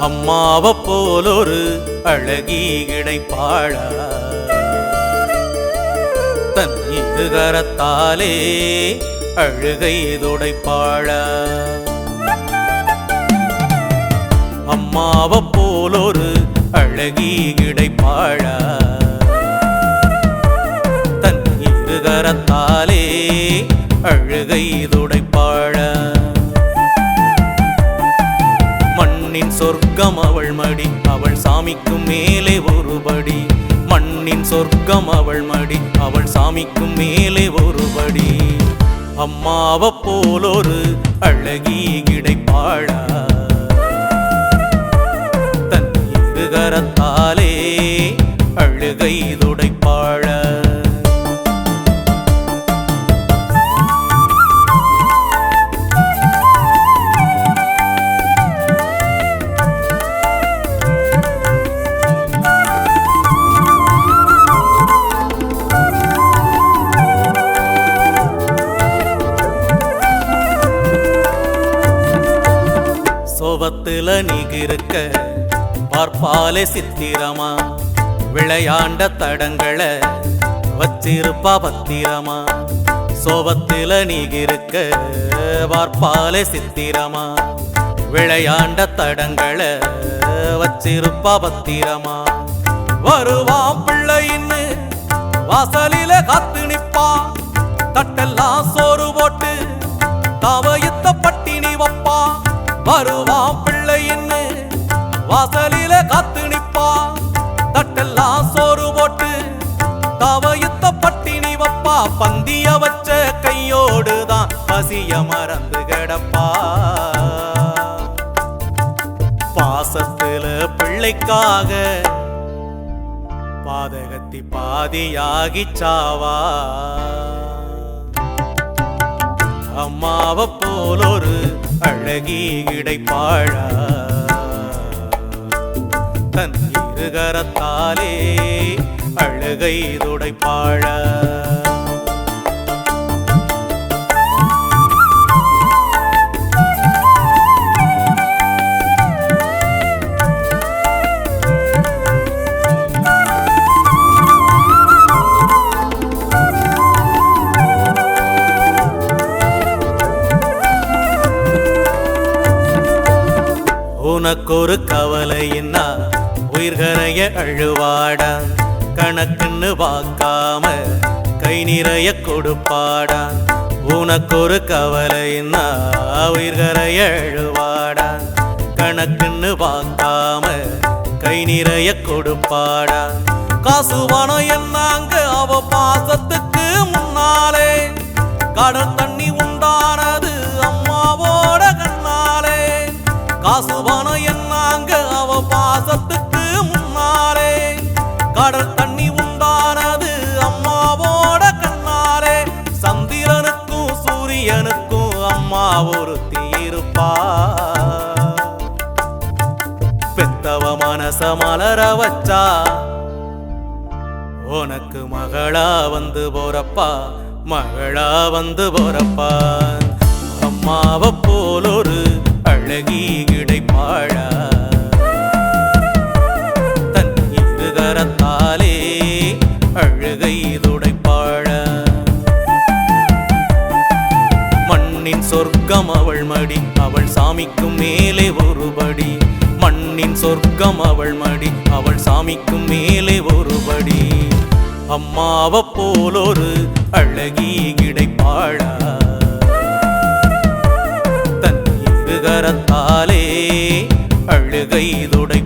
அம்மாவை போலொரு அழகி கிடைப்பாளா தன் இருகரத்தாலே அழுகை துடைப்பாளா அம்மாவை போலொரு அழகி கிடைப்பாளா தன் இருகரத்தாலே அழுகை துடைப்பாளா மண்ணின் சொர்க்கம் அவள் மடி அவள் சாமிக்கும் மேலே ஒருபடி மண்ணின் சொர்க்கம் அவள் மடி அவள் சாமிக்கும் மேலே ஒருபடி அம்மாவை போலொரு அழகி கிடைப்பாளா தன் இருகரத்தாலே அழுகை துடைப்பாளா சோபத்துல நீகிருக்க பார்ப்பாலே சித்திரமா விளையாண்ட தடங்களை வச்சிருப்பா பத்திரமா சோபத்துல நீகிருக்க பார்ப்பாலே சித்திரமா விளையாண்ட தடங்களை வச்சிருப்பா பத்திரமா வருவான் பிள்ளைன்னு வாசலில காத்து நிப்பா தட்டெல்லாம் சோறு போட்டு தவயுத்த பட்டினி வப்பா வருவான் பிள்ளைன்னு வாசலில காத்து நிப்பா தட்டெல்லாம் சோறு போட்டு தவயுத்த பட்டினி வப்பா பந்திய வச்ச கையோடுதான் பசிய மறந்து கிடப்பா பாசத்துல பிள்ளைக்காக பாதகத்தி பாதியாகி சாவா அம்மாவை போலொரு அழகி கிடைப்பாளா தன் இருகரத்தாலே அழுகை துடைப்பாளா உனக்கொரு கவலையின்னா உயிர்கரைய அழுவாடா கணக்குன்னு பார்க்காம கை நிறைய கொடுப்பாடா உனக்கொரு கவலையின்னா உயிர்கரைய அழுவாடா கணக்குன்னு பார்க்காம கை நிறைய கொடுப்பாடா காசு பணம் என்னாங்க அவ பாசத்துக்கு முன்னாலே கடல் தண்ணி உண்டானது அம்மாவோட கண்ணாலே காசு பணம் என்னாங்க அவ பாசத்துக்கு முன்னாலே கடல் தண்ணி உண்டானது அம்மாவோட கண்ணாலே சந்திரனுக்கும் சூரியனுக்கும் அம்மா ஒருத்தி இருப்பா பெத்தவ மனச மலர வச்சா உனக்கு மகளா வந்து போறப்பா மகளா வந்து போறப்பா அம்மாவை போலொரு அழகி கிடைப்பாளா தன் இருகரத்தாலே அழுகை துடைப்பாளா மண்ணின் சொர்க்கம் அவள் மடி அவள் சாமிக்கும் மேலே ஒருபடி மண்ணின் சொர்க்கம் அவள் மடி அவள் சாமிக்கும் மேலே ஒருபடி அம்மாவை போலொரு அழகி கிடைப்பாளா தன் இருகரத்தாலே அழுகை துடை